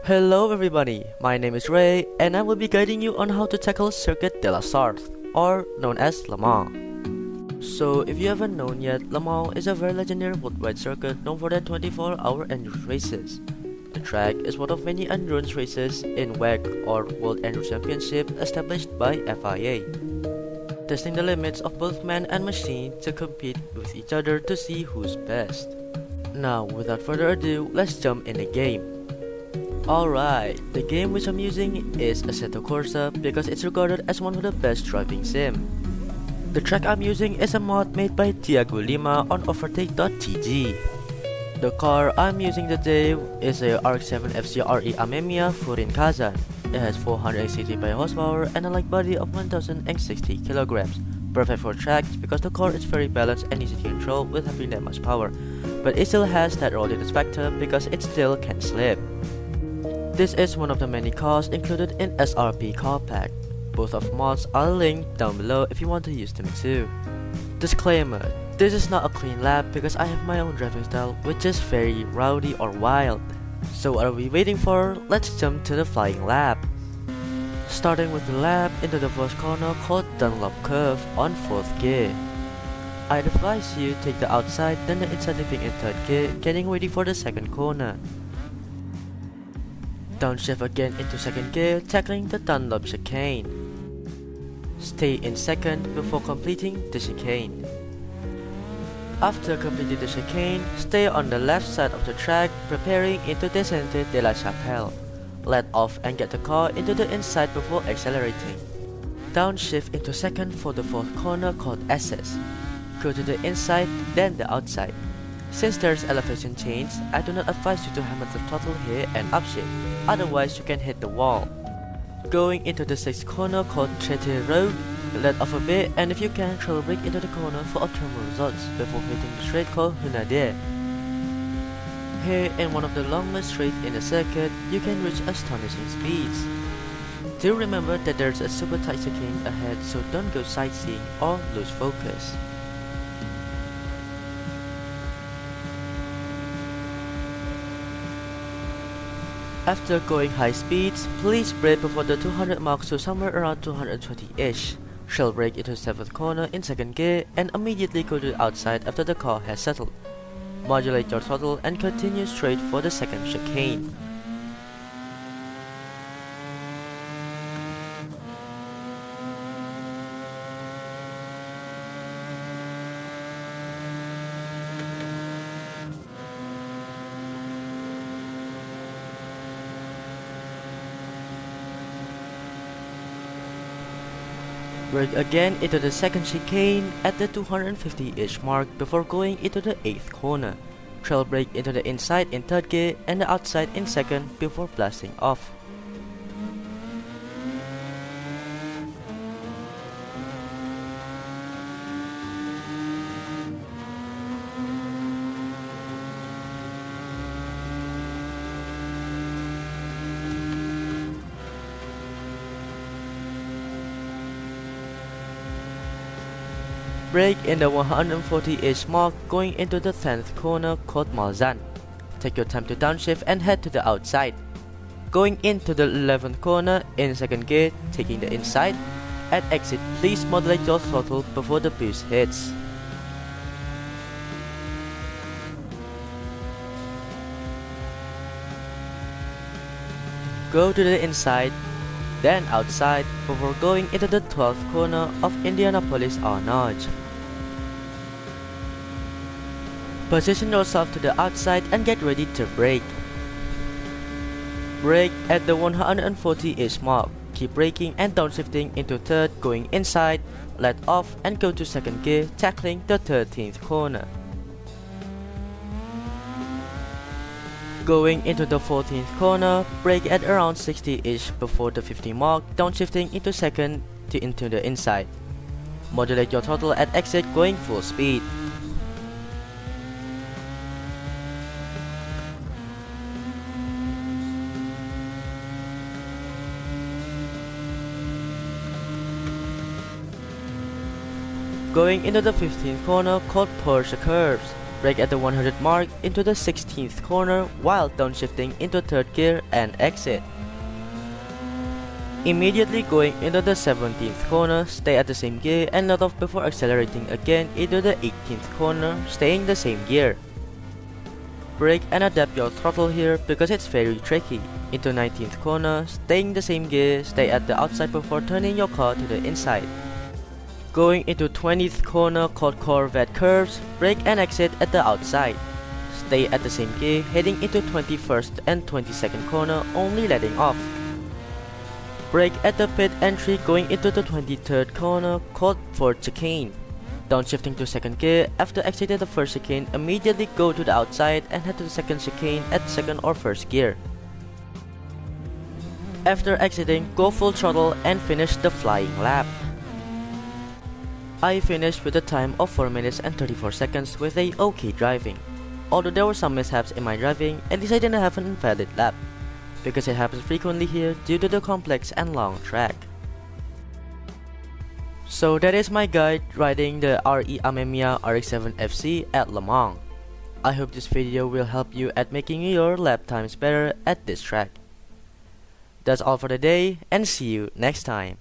Hello everybody, my name is Ray and I will be guiding you on how to tackle Circuit de la Sarthe, or known as Le Mans. So if you haven't known yet, Le Mans is a very legendary worldwide circuit known for their 24-hour endurance races. The track is one of many endurance races in WEC or World Endurance Championship established by FIA, testing the limits of both man and machine to compete with each other to see who's best. Now without further ado, let's jump in the game. Alright, the game which I'm using is Assetto Corsa because it's regarded as one of the best driving sim. The track I'm using is a mod made by Tiago Lima on Overtake.tg. The car I'm using today is a RX-7 FCRE Amemia Furin Kazan. It has 465 horsepower and a light body of 1060 kilograms. Perfect for tracks because the car is very balanced and easy to control with having that much power. But it still has that rolliness factor because it still can slip. This is one of the many cars included in SRP Car Pack. Both of mods are linked down below if you want to use them too. Disclaimer, this is not a clean lap because I have my own driving style which is very rowdy or wild. So what are we waiting for? Let's jump to the flying lap. Starting with the lap into the first corner called Dunlop Curve on 4th gear. I'd advise you take the outside then the inside leaving in 3rd gear, getting ready for the second corner. Downshift again into 2nd gear, tackling the Dunlop chicane. Stay in 2nd before completing the chicane. After completing the chicane, stay on the left side of the track, preparing into Descente de la Chapelle. Let off and get the car into the inside before accelerating. Downshift into 2nd for the 4th corner called SS. Go to the inside, then the outside. Since there's elevation change, I do not advise you to hammer the throttle here and upshift, otherwise you can hit the wall. Going into the 6th corner called Traité Road, let off a bit and if you can, throw a brake into the corner for optimal results before hitting the straight called Hunadé. Here in one of the longest straight in the circuit, you can reach astonishing speeds. Do remember that there's a super tight chicane ahead, so don't go sightseeing or lose focus. After going high speeds, please brake before the 200 mark to somewhere around 220-ish. Shell brake into 7th corner in 2nd gear and immediately go to the outside after the car has settled. Modulate your throttle and continue straight for the 2nd chicane. Brake again into the 2nd chicane at the 250-ish mark before going into the 8th corner. Trail brake into the inside in 3rd gear and the outside in 2nd before blasting off. Brake in the 140-ish mark going into the 10th corner called Malzahn. Take your time to downshift and head to the outside. Going into the 11th corner in 2nd gear, taking the inside. At exit, please modulate your throttle before the boost hits. Go to the inside, then outside before going into the 12th corner of Indianapolis Arnage. Position yourself to the outside and get ready to brake. Brake at the 140-ish mark. Keep braking and downshifting into 3rd going inside, let off and go to 2nd gear, tackling the 13th corner. Going into the 14th corner, brake at around 60-ish before the 50 mark, downshifting into 2nd to into the inside. Modulate your throttle at exit going full speed. Going into the 15th corner called Porsche Curves, brake at the 100 mark into the 16th corner while downshifting into 3rd gear and exit. Immediately going into the 17th corner, stay at the same gear and let off before accelerating again into the 18th corner, staying the same gear. Brake and adapt your throttle here because it's very tricky. Into 19th corner, staying the same gear, stay at the outside before turning your car to the inside. Going into 20th corner called Corvette curves, brake and exit at the outside. Stay at the same gear heading into 21st and 22nd corner, only letting off. Brake at the pit entry going into the 23rd corner called 4th chicane. Downshifting to 2nd gear, after exiting the 1st chicane, immediately go to the outside and head to the 2nd chicane at 2nd or 1st gear. After exiting, go full throttle and finish the flying lap. I finished with a time of 4 minutes and 34 seconds with a okay driving. Although there were some mishaps in my driving, at least I didn't have an invalid lap, because it happens frequently here due to the complex and long track. So that is my guide riding the RE Amemiya RX-7 FC at Le Mans. I hope this video will help you at making your lap times better at this track. That's all for today, and see you next time.